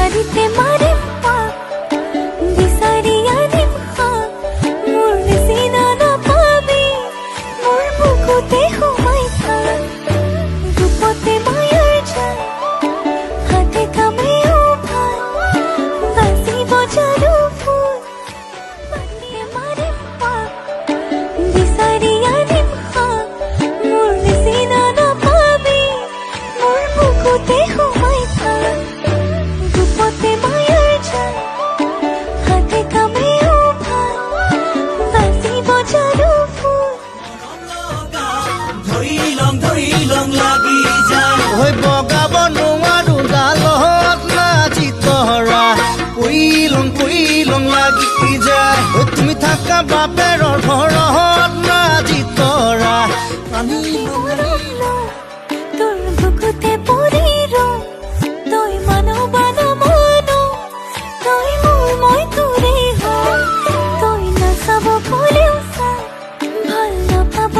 বিচাৰিতে মাৰিম পাক বিচাৰি আনিম হাক মোৰ নিচিনা নাপাবি মোৰ বুকুতে সোমাই থাক ৰূপতে মায়াৰ জাল হাতে কামেও ভাল বাজিব যাদু ফুল পাতিতে মাৰিম পাক বিচাৰি আনিম হাক মোৰ নিচিনা নাপাবি মোৰ বুকুতে সোমাই থাক ৰূপতে মায়াৰ জাল হাতে কামেও ভাল বাজিব যাদু ফুল ধৰি লং লাগি যায় হৈ বগাব নোৱাৰো ডালত নাচি তৰা কৰি লং লাগি যায় হৈ তুমি থাকা বাপেৰৰ ঘৰত নাচি তৰা পানী তোৰ বুকুতে পৰি ৰওঁ তই মানো বানো মানো তই মোৰ মই তোৰে হয় তই নাচাব ক'লেও চা ভাল নাপাব